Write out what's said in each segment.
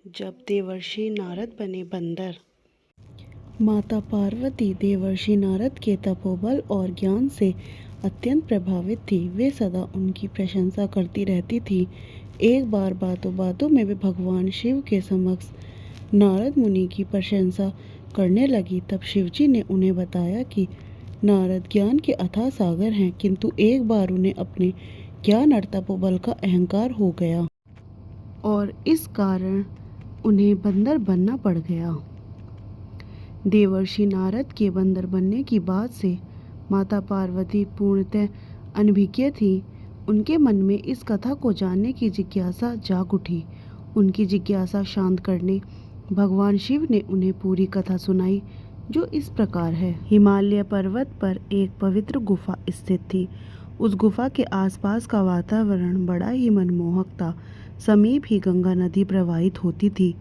जब देवर्षि नारद बने बंदर। माता पार्वती देवर्षि नारद के तपोबल और ज्ञान से अत्यंत प्रभावित थी। वे सदा उनकी प्रशंसा करती रहती थी। एक बार बातों बातों में वे भगवान शिव के समक्ष नारद मुनि की प्रशंसा करने लगी। तब शिवजी ने उन्हें बताया कि नारद ज्ञान के अथाह सागर हैं, किंतु एक बार उन्हें अपने ज्ञान और तपोबल का अहंकार हो गया और इस कारण उन्हें बंदर बनना पड़ गया। देवर्षि नारद के बंदर बनने की बात से माता पार्वती पूर्णतः अनभिज्ञ थी। उनके मन में इस कथा को जानने की जिज्ञासा जाग उठी। उनकी जिज्ञासा शांत करने भगवान शिव ने उन्हें पूरी कथा सुनाई, जो इस प्रकार है। हिमालय पर्वत पर एक पवित्र गुफा स्थित थी। उस गुफा के आसपास का वातावरण बड़ा ही मनमोहक था। समीप ही गंगा नदी प्रवाहित होती थी।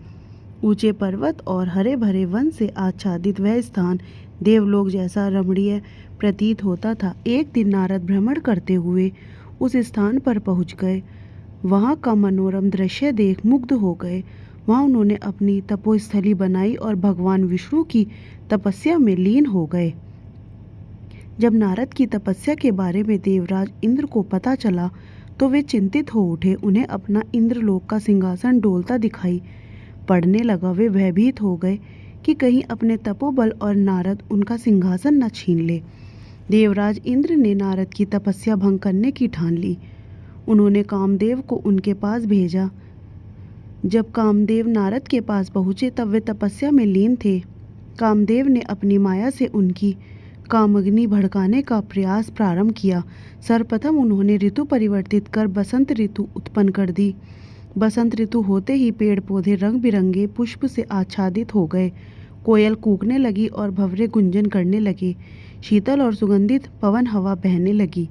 ऊंचे पर्वत और हरे भरे वन से आच्छादित वह स्थान देवलोक जैसा रमणीय प्रतीत होता था। एक दिन नारद भ्रमण करते हुए उस स्थान पर पहुंच गए। वहां का मनोरम दृश्य देख मुग्ध हो गए। वहां उन्होंने अपनी तपोस्थली बनाई और भगवान विष्णु की तपस्या में लीन हो गए। जब नारद की तपस्या के बारे में देवराज इंद्र को पता चला तो वे चिंतित हो उठे। उन्हें अपना इंद्रलोक का सिंहासन डोलता दिखाई पड़ने लगा। वे भयभीत हो गए कि कहीं अपने तपोबल और नारद उनका सिंहासन न छीन ले। देवराज इंद्र ने नारद की तपस्या भंग करने की ठान ली। उन्होंने कामदेव को उनके पास भेजा। जब कामदेव नारद के पास पहुँचे तब वे तपस्या में लीन थे। कामदेव ने अपनी माया से उनकी कामग्नि भड़काने का प्रयास प्रारंभ किया। सर्वप्रथम उन्होंने ऋतु परिवर्तित कर बसंत ऋतु उत्पन्न कर दी। बसंत ऋतु होते ही पेड़ पौधे रंग बिरंगे पुष्प से आच्छादित हो गए। कोयल कूकने लगी और भंवरे गुंजन करने लगे। शीतल और सुगंधित पवन हवा बहने लगी।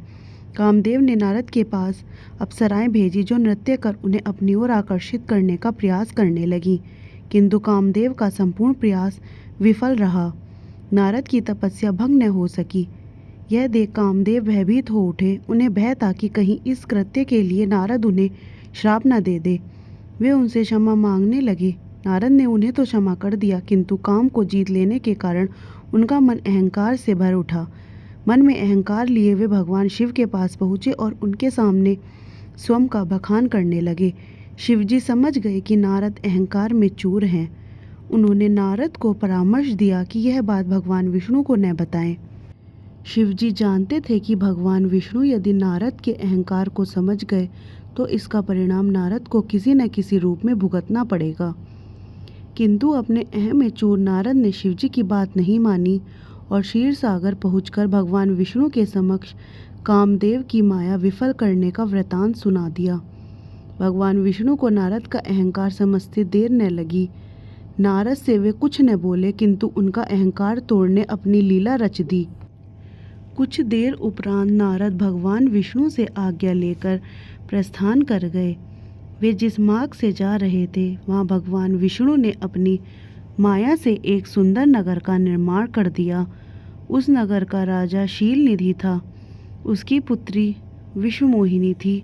कामदेव ने नारद के पास अप्सराएं भेजी, जो नृत्य कर उन्हें अपनी ओर आकर्षित करने का प्रयास करने लगी, किंतु कामदेव का संपूर्ण प्रयास विफल रहा। नारद की तपस्या भंग न हो सकी। यह देख कामदेव भयभीत हो उठे। उन्हें भय था कि कहीं इस कृत्य के लिए नारद उन्हें श्राप न दे दे। वे उनसे क्षमा मांगने लगे। नारद ने उन्हें तो क्षमा कर दिया, किंतु काम को जीत लेने के कारण उनका मन अहंकार से भर उठा। मन में अहंकार लिए वे भगवान शिव के पास पहुँचे और उनके सामने स्वयं का बखान करने लगे। शिवजी समझ गए कि नारद अहंकार में चूर हैं। उन्होंने नारद को परामर्श दिया कि यह बात भगवान विष्णु को न बताएं। शिवजी जानते थे कि भगवान विष्णु यदि नारद के अहंकार को समझ गए तो इसका परिणाम नारद को किसी न किसी रूप में भुगतना पड़ेगा। किंतु अपने अहम में चूर नारद ने शिवजी की बात नहीं मानी और क्षीर सागर पहुंचकर भगवान विष्णु के समक्ष कामदेव की माया विफल करने का वृतांत सुना दिया। भगवान विष्णु को नारद का अहंकार समझते देर न लगी। नारद से वे कुछ न बोले, किंतु उनका अहंकार तोड़ने अपनी लीला रच दी। कुछ देर उपरांत नारद भगवान विष्णु से आज्ञा लेकर प्रस्थान कर गए। वे जिस मार्ग से जा रहे थे वहाँ भगवान विष्णु ने अपनी माया से एक सुंदर नगर का निर्माण कर दिया। उस नगर का राजा शीलनिधि था। उसकी पुत्री विश्वमोहिनी थी,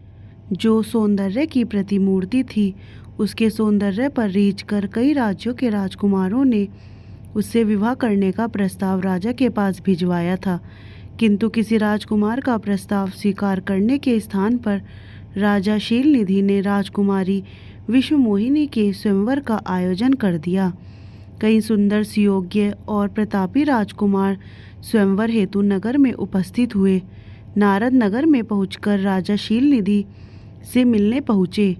जो सौंदर्य की प्रतिमूर्ति थी। उसके सौंदर्य पर रीझ कर कई राज्यों के राजकुमारों ने उससे विवाह करने का प्रस्ताव राजा के पास भिजवाया था, किंतु किसी राजकुमार का प्रस्ताव स्वीकार करने के स्थान पर राजा शीलनिधि ने राजकुमारी विश्वमोहिनी के स्वयंवर का आयोजन कर दिया। कई सुंदर सुयोग्य और प्रतापी राजकुमार स्वयंवर हेतु नगर में उपस्थित हुए। नारद नगर में पहुंचकर राजा शीलनिधि से मिलने पहुँचे।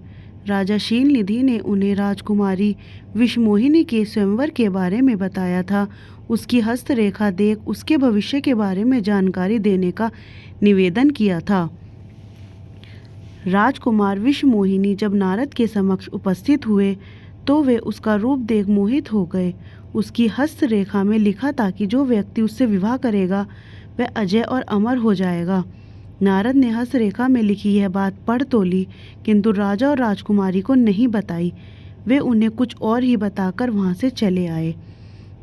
राजा शीलनिधि ने उन्हें राजकुमारी विश्वमोहिनी के स्वयंवर के बारे में बताया था। उसकी हस्तरेखा देख उसके भविष्य के बारे में जानकारी देने का निवेदन किया था। राजकुमार विश्वमोहिनी जब नारद के समक्ष उपस्थित हुए तो वे उसका रूप देख मोहित हो गए। उसकी हस्तरेखा में लिखा था कि जो व्यक्ति उससे विवाह करेगा वह अजय और अमर हो जाएगा। नारद ने हस्तरेखा में लिखी यह बात पढ़ तो ली, किंतु राजा और राजकुमारी को नहीं बताई। वे उन्हें कुछ और ही बताकर वहां से चले आए।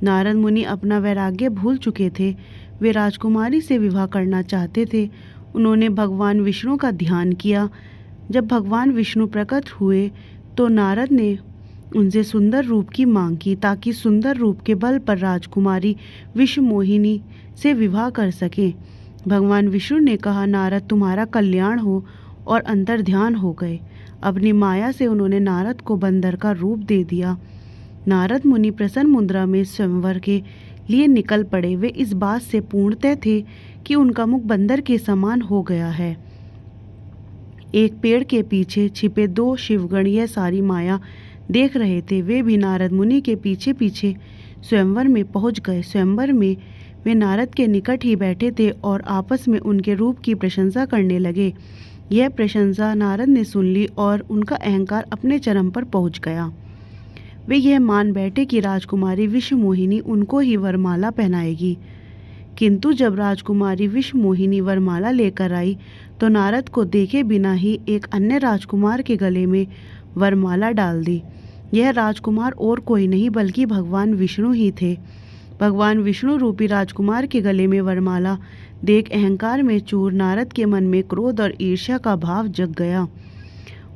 नारद मुनि अपना वैराग्य भूल चुके थे। वे राजकुमारी से विवाह करना चाहते थे। उन्होंने भगवान विष्णु का ध्यान किया। जब भगवान विष्णु प्रकट हुए तो नारद ने उनसे सुंदर रूप की मांग की ताकि सुंदर रूप के बल पर राजकुमारी विश्वमोहिनी से विवाह कर सके। भगवान विष्णु ने कहा, नारद तुम्हारा कल्याण हो, और अंतर ध्यान हो गए। अपनी माया से उन्होंने नारद को बंदर का रूप दे दिया। नारद मुनि प्रसन्न मुद्रा में स्वयंवर के लिए निकल पड़े। वे इस बात से पूर्णतः थे कि उनका मुख बंदर के समान हो गया है। एक पेड़ के पीछे छिपे 2 शिवगण यह सारी माया देख रहे थे। वे भी नारद मुनि के पीछे पीछे स्वयंवर में पहुंच गए। स्वयंवर में वे नारद के निकट ही बैठे थे और आपस में उनके रूप की प्रशंसा करने लगे। यह प्रशंसा नारद ने सुन ली और उनका अहंकार अपने चरम पर पहुंच गया। वे यह मान बैठे कि राजकुमारी विश्वमोहिनी उनको ही वरमाला पहनाएगी। किंतु जब राजकुमारी विश्वमोहिनी वरमाला लेकर आई तो नारद को देखे बिना ही एक अन्य राजकुमार के गले में वरमाला डाल दी। यह राजकुमार और कोई नहीं बल्कि भगवान विष्णु ही थे। भगवान विष्णु रूपी राजकुमार के गले में वरमाला देख अहंकार में चूर नारद के मन में क्रोध और ईर्ष्या का भाव जग गया।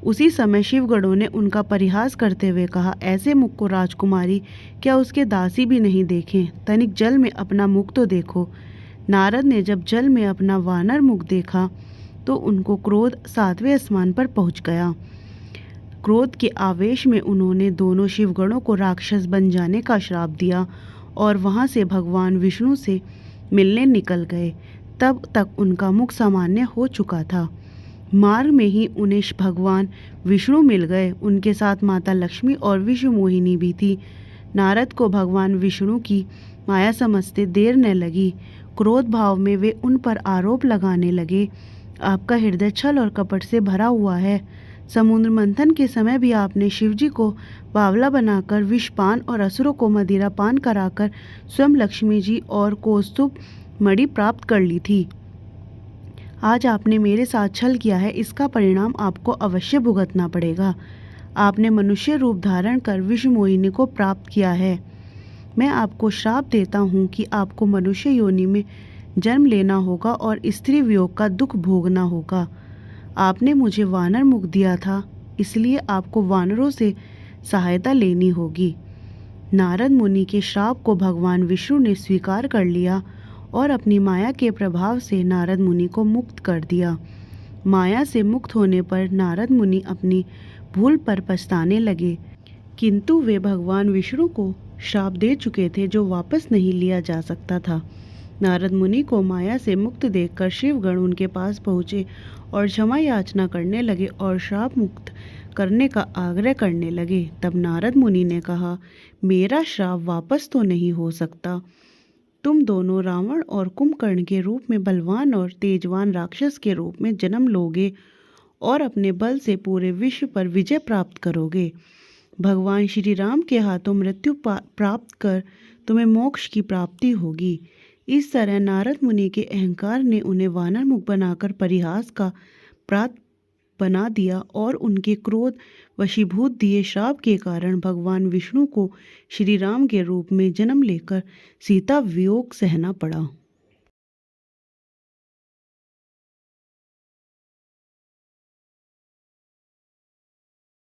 उसी समय शिवगणों ने उनका परिहास करते हुए कहा, ऐसे मुख को राजकुमारी क्या उसके दासी भी नहीं देखें? तनिक जल में अपना मुख तो देखो। नारद ने जब जल में अपना वानर मुख देखा तो उनको क्रोध 7वें आसमान पर पहुंच गया। क्रोध के आवेश में उन्होंने दोनों शिवगणों को राक्षस बन जाने का श्राप दिया और वहां से भगवान विष्णु से मिलने निकल गए। तब तक उनका मुख सामान्य हो चुका था। मार्ग में ही उन्हें भगवान विष्णु मिल गए। उनके साथ माता लक्ष्मी और विश्वमोहिनी भी थी। नारद को भगवान विष्णु की माया समझते देर न लगी। क्रोध भाव में वे उन पर आरोप लगाने लगे, आपका हृदय छल और कपट से भरा हुआ है। समुद्र मंथन के समय भी आपने शिवजी को बावला बनाकर विषपान और असुरों को मदिरा पान कराकर स्वयं लक्ष्मी जी और कौस्तुभ मणि प्राप्त कर ली थी। आज आपने मेरे साथ छल किया है, इसका परिणाम आपको अवश्य भुगतना पड़ेगा। आपने मनुष्य रूप धारण कर विश्वमोहिनी को प्राप्त किया है। मैं आपको श्राप देता हूँ कि आपको मनुष्य योनि में जन्म लेना होगा और स्त्री वियोग का दुख भोगना होगा। आपने मुझे वानर मुख दिया था, इसलिए आपको वानरों से सहायता लेनी होगी। नारद मुनि के श्राप को भगवान विष्णु ने स्वीकार कर लिया और अपनी माया के प्रभाव से नारद मुनि को मुक्त कर दिया। माया से मुक्त होने पर नारद मुनि अपनी भूल पर पछताने लगे, किंतु वे भगवान विष्णु को श्राप दे चुके थे जो वापस नहीं लिया जा सकता था। नारद मुनि को माया से मुक्त देखकर शिवगण उनके पास पहुँचे और क्षमा याचना करने लगे और श्राप मुक्त करने का आग्रह करने लगे। तब नारद मुनि ने कहा, मेरा श्राप वापस तो नहीं हो सकता। तुम दोनों रावण और कुंभकर्ण के रूप में बलवान और तेजवान राक्षस के रूप में जन्म लोगे और अपने बल से पूरे विश्व पर विजय प्राप्त करोगे। भगवान श्री राम के हाथों मृत्यु प्राप्त कर तुम्हें मोक्ष की प्राप्ति होगी। इस तरह नारद मुनि के अहंकार ने उन्हें वानर मुख बनाकर परिहास का पात्र बना दिया और उनके क्रोध वशीभूत दिए श्राप के कारण भगवान विष्णु को श्री राम के रूप में जन्म लेकर सीता वियोग सहना पड़ा।